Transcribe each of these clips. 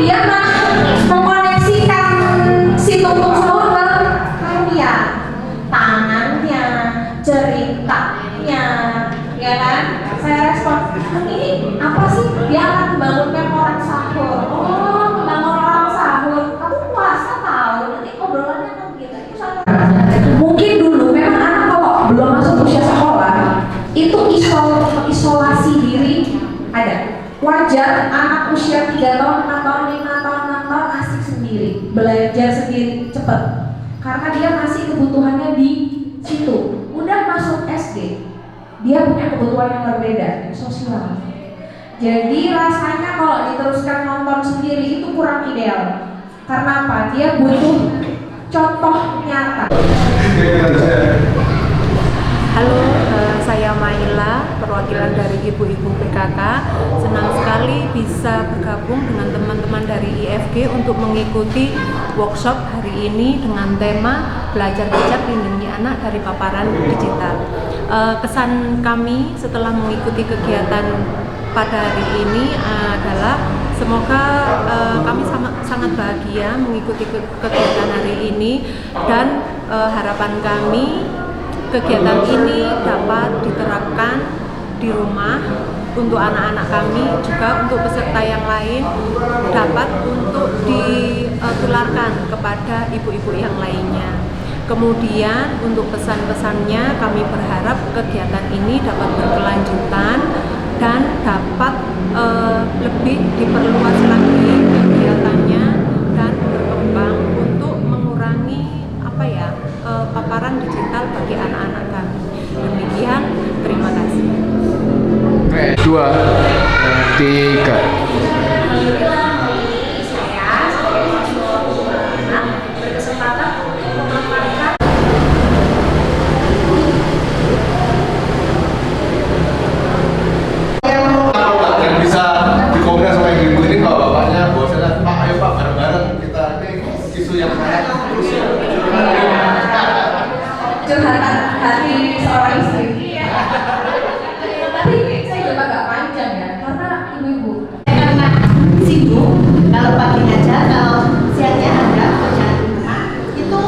dia mengkoneksikan si tumpuk sahur ke dunia, tangannya, ceritanya, ya kan? Saya respon, ini apa sih? Dia akan membangunkan orang sahur. Oh, membangun orang sahur. Kamu puasa tahu? Nanti obrolannya kan gitu. Mungkin dulu memang anak kalau belum masuk usia sekolah itu isolasi diri ada. Wajar anak usia 3 tahun, 4 tahun, 5 tahun, 6 tahun asik sendiri, belajar sendiri cepet karena dia masih kebutuhannya di situ. Udah masuk SD, dia punya kebutuhan yang berbeda, sosial. Jadi rasanya kalau diteruskan nonton sendiri itu kurang ideal. Karena apa? Dia butuh contoh nyata. Halo, saya Maila, perwakilan dari Ibu-Ibu PKK. Senang sekali bisa bergabung dengan teman-teman dari IFG untuk mengikuti workshop hari ini dengan tema Belajar Bijak Lindungi Anak dari Paparan Digital. Kesan kami setelah mengikuti kegiatan pada hari ini adalah semoga kami sangat bahagia mengikuti kegiatan hari ini dan harapan kami kegiatan ini dapat diterapkan di rumah untuk anak-anak kami, juga untuk peserta yang lain dapat untuk ditularkan kepada ibu-ibu yang lainnya. Kemudian untuk pesan-pesannya kami berharap kegiatan ini dapat berkelanjutan dan dapat lebih diperluas lagi kegiatannya dan berkembang untuk mengurangi paparan digital bagi anak-anak kami. Demikian, terima kasih. 2, 3. Curhatan hati seorang istri. Tapi saya juga agak panjang ya, karena ibu-ibu karena sibuk, kalau pagi ngajar, kalau siangnya ada kerjaan di rumah, itu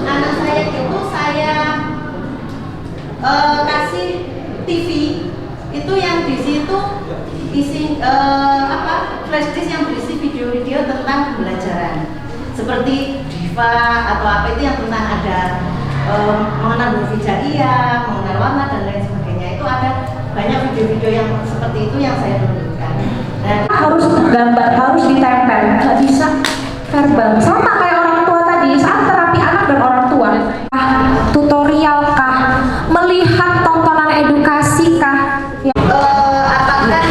anak saya itu saya kasih TV itu yang di situ isi flash disk yang berisi video-video tentang pembelajaran seperti Diva atau apa itu yang tentang ada mengenal huruf hijaiyah, mengenal warna dan lain sebagainya. Itu ada banyak video-video yang seperti itu yang saya tunjukkan. Dan harus gambar, harus ditempel, nggak bisa verbal. Sama kayak orang tua tadi, saat terapi anak dan orang tua, tutorial kah, melihat tontonan edukasi kah, apakah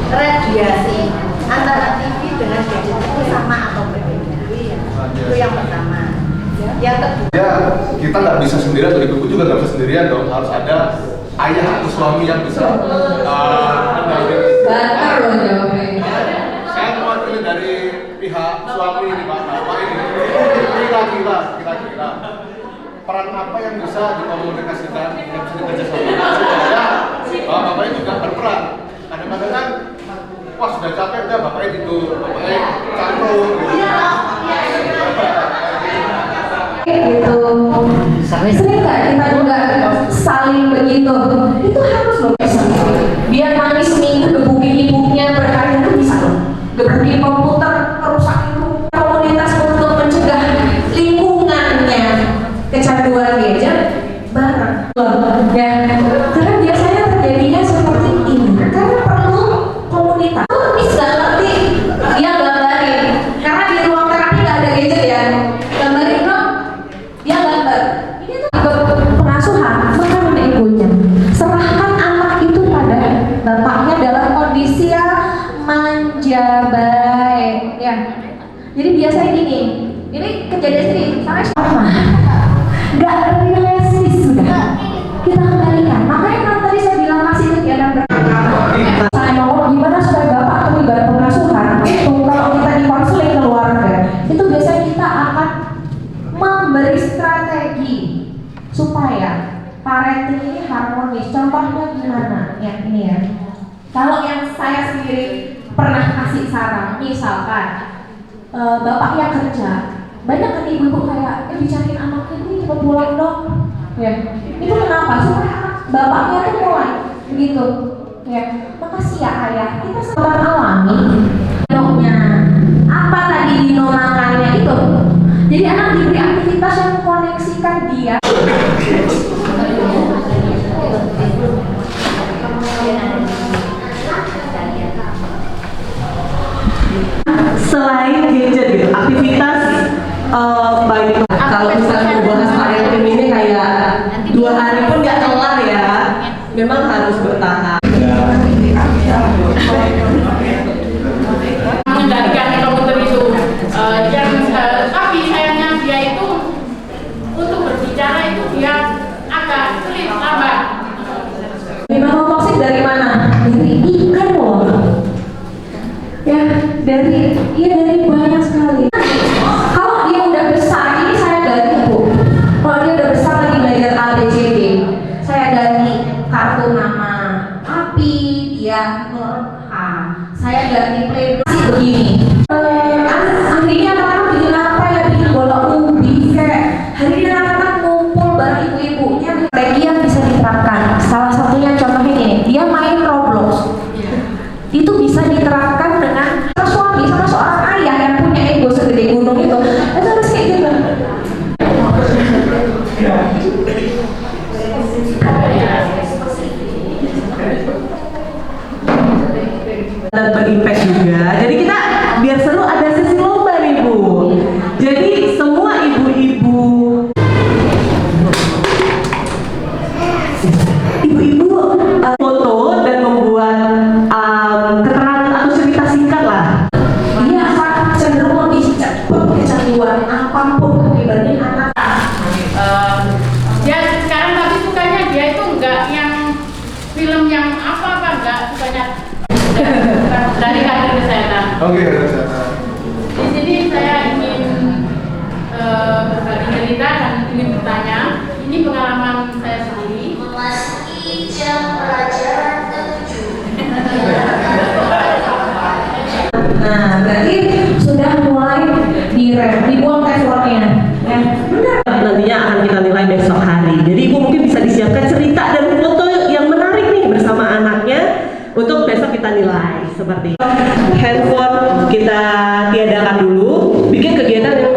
radiasi antara TV dengan gadget itu sama atau berbeda? Itu yang pertama. Yang kedua, ya kita nggak bisa sendirian, dari ibu juga nggak bisa sendirian dong, harus ada ayah atau suami yang bisa banter loh jawabnya. Saya mewakili dari pihak suami ini Pak, Bapak ini kira-kira peran apa yang bisa dikomunikasikan, yang bisa dikerjasamakan supaya Bapak ini juga berperan. Kadang-kadang kan, wah sudah capek dah Bapaknya tidur, Bapaknya cantrung gitu. Sering nggak kita juga saling begitu? Itu harus loh bisa. Biar nangis seminggu gebukin ibunya berkali itu bisa loh. Gebukin komputer, kerusakin komunitas untuk mencegah lingkungannya kecanduan gadget bareng. Ya, karena biasanya terjadinya seperti ini. Karena perlu komunitas. Bisa ngerti dia gambarin. Karena di ruang terapi nggak ada gadget ya. Gambarin dong. Dia gambar. Ini tuh pengasuhan, bukan ibunya. Serahkan anak itu pada bapaknya dalam kondisi yang manja baik. Ya. Jadi biasanya gini. Ini kejadian sini. Sampai sama. Nggak realistis sudah. Kita kembalikan. Makanya kan tadi saya bilang masih kegiatan berkata. Saya mau gimana supaya bapak terlibat pengasuhan. Itu kalau kita di konseling keluarga, itu biasanya kita akan memberi strategi supaya parenting ini harmonis. Contohnya gimana? Ya ini ya. Kalau yang saya sendiri pernah kasih saran, misalkan bapaknya kerja, banyak kan ibu-ibu kayak dicariin anaknya ini cepet pulang dong. Ya, itu kenapa? Supaya bapaknya tuh mulai begitu. Ya, makasih ya ayah. Kita sempat alami. Dinoknya apa tadi Dino makannya itu? Jadi anak diberi aktivitas yang mengkoneksikan dia. Selain gadget gitu, aktivitas baik kalau misalnya mau bahas parenting ini kayak 2 hari pun nggak kelar ya, memang harus bertahan. Mengendalikan komputer itu, tapi sayangnya dia itu untuk berbicara itu dia agak sulit, lambat. Memang toksik dari mana? Dari ikan loh. Ya, dari banyak sekali. Kalau dia udah besar, ini saya ganti Bu. Kalau dia udah besar lagi belajar ABCD, saya ganti kartu nama api, dia A. Saya ganti play masih begini. Akhirnya anak-anak bikin apa ya? Bikin bola ubi kayak. Hari ini anak-anak ngumpul bareng ibu-ibunya. Strategi yang bisa diterapkan. Salah satunya contoh ini, dia main Roblox. Itu bisa diterapkan dengan suami sama seorang ayah yang punya ego segede gunung itu harus kayak gitu. Dan berimpact juga. Jadi kita biar seru ada sesi lomba nih Bu. Jadi semua ibu-ibu foto dan membuat keterangan atau cerita singkat lah. Dia akan cenderung lebih cepat kecanduan apapun dibanding anak. Dia sekarang tapi sukanya dia itu enggak yang film yang apa enggak sukanya dari kader kesehatan. Oke, kesehatan. Di sini saya ingin berbagi cerita dan ingin bertanya. Ini pengalaman saya sendiri. Memasuki jam pelajaran ke-7. Nah, berarti sudah mulai dibuang passwordnya. Ya, benar. Nantinya akan kita nilai besok hari. Jadi ibu mungkin bisa disiapkan cerita dan foto yang menarik nih bersama anaknya untuk besok kita nilai. Seperti handphone kita tiadakan dulu, bikin kegiatan yang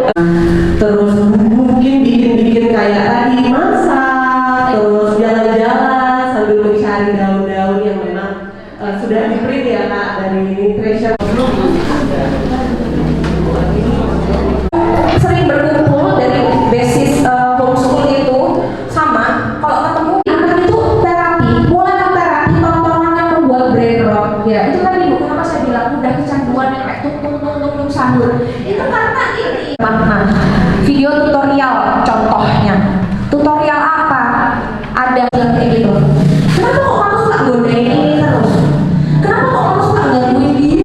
terus mungkin bikin kayak tadi masak, terus jalan-jalan sambil mencari daun-daun yang memang sudah di print ya Kak dari Nutrition. Sering berkumpul dari basis homeschool itu sama kalau ketemu anak itu terapi, mulai terapi tontonan yang membuat brain rot ya itu kan ibu kenapa saya bilang udah kecanduan yang kayak tung sahur itu karena ini video tutorial contohnya tutorial apa ada yang kayak gitu kenapa kok kamu suka godain ini terus kenapa kok kamu suka gangguin dia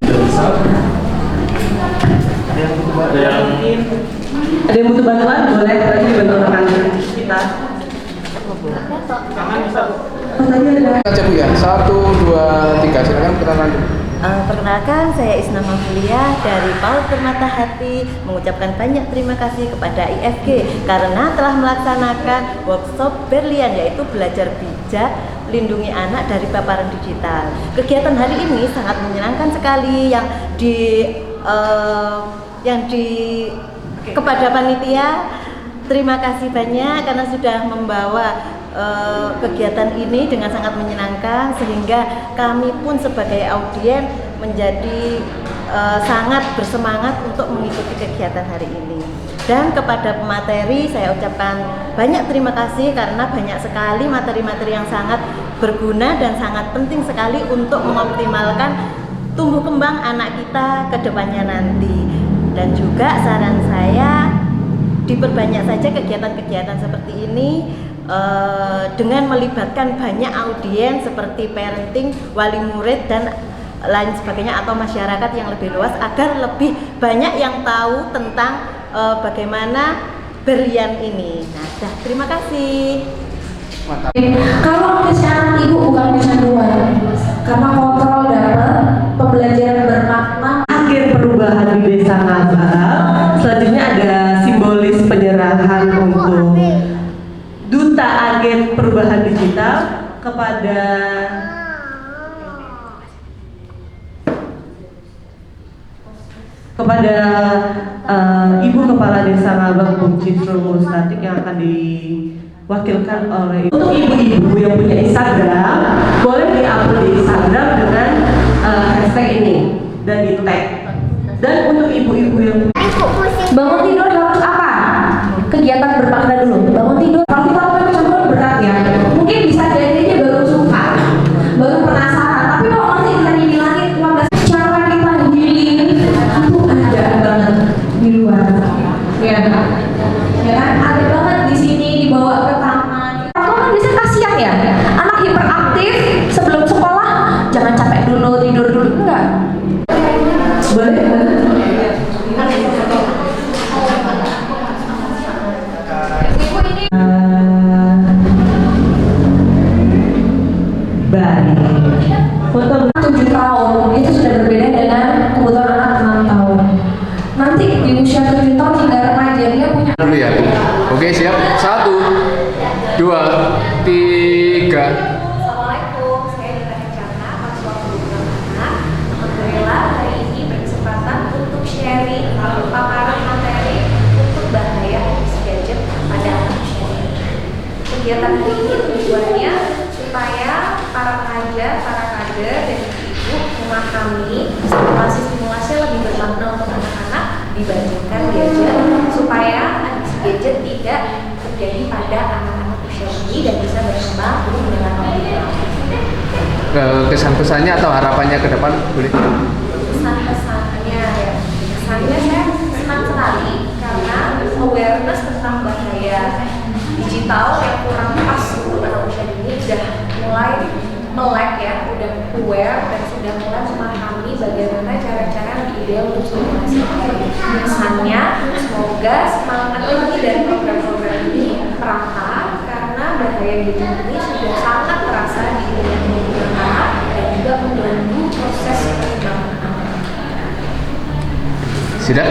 Ada yang butuh bantuan? Boleh, nanti dibantu rekan kita. Oh, tadi ada. Aja Bu ya. 1, 2, 3. Silakan kenalan dulu. Perkenalkan, saya Isna Maflia dari PAUD Permata Hati mengucapkan banyak terima kasih kepada IFG karena telah melaksanakan workshop Berlian yaitu belajar bijak lindungi anak dari paparan digital. Kegiatan hari ini sangat menyenangkan sekali kepada panitia terima kasih banyak karena sudah membawa kegiatan ini dengan sangat menyenangkan sehingga kami pun sebagai audiens menjadi sangat bersemangat untuk mengikuti kegiatan hari ini. Dan kepada pemateri saya ucapkan banyak terima kasih karena banyak sekali materi-materi yang sangat berguna dan sangat penting sekali untuk mengoptimalkan tumbuh kembang anak kita ke depannya nanti. Dan juga saran saya diperbanyak saja kegiatan-kegiatan seperti ini dengan melibatkan banyak audiens seperti parenting, wali murid dan lain sebagainya atau masyarakat yang lebih luas agar lebih banyak yang tahu tentang bagaimana Berlian ini. Nah, terima kasih. Kalau kesehatan ibu bukan kecanduan, karena kontrol dapat pembelajaran bermakna. Akhir perubahan di Desa Ngabah kepada Ibu Kepala Desa Ngabang Bu Cisrul Mustatik yang akan diwakilkan oleh untuk ibu-ibu yang punya Instagram boleh di-upload di Instagram dengan hashtag ini dan di tag. Dan untuk ibu-ibu yang Bangun tidur harus apa? Kegiatan bermakna dulu. Bangun tidur. Kalau kita lakukan kecanduan berat ya, mungkin bisa jadi dia baru suka, baru penasaran. Tapi kalau masih bisa dibilangin 15 cara kita healing itu ada banget di luar. Ya kan? Ada banget di sini dibawa ke taman. Kalau kan biasanya kasihan ya, anak hiperaktif sebelum sekolah jangan capek dulu, tidur dulu enggak. Boleh banget. baik. Foto 7 tahun itu sudah berbeda dengan kebutuhan anak 6 tahun. Nanti di usia 7 tahun hingga remaja dia punya. Dulu ya. Oke, siap. 1, 2, 3. Assalamualaikum, saya Dita Kencana, mahasiswa perhubungan anak. Alhamdulillah hari ini berkesempatan untuk sharing paparan materi untuk bahaya adiksi gadget pada anak usia dini. Kegiatan hari ini tujuannya supaya para pengajar, para kader, dan ibu memahami stimulasi-stimulasi yang lebih bermakna untuk anak-anak dibandingkan gadget, supaya adiksi gadget tidak terjadi pada anak-anak usia dini dan bisa berkembang dengan optimal. Kesan-pesannya atau harapannya ke depan boleh? Kesan-pesannya ya, kesannya saya senang sekali karena awareness tentang bahaya digital yang kurang pas untuk anak usia dini sudah mulai melek ya, udah aware dan sudah mulai memahami bagaimana cara-cara yang ideal untuk stimulasi. Kesannya semoga semangat ini dari program-program ini merata karena bahaya digital ini sudah sangat terasa di lingkungan anak dan juga mengganggu proses perkembangan anak. Sudah?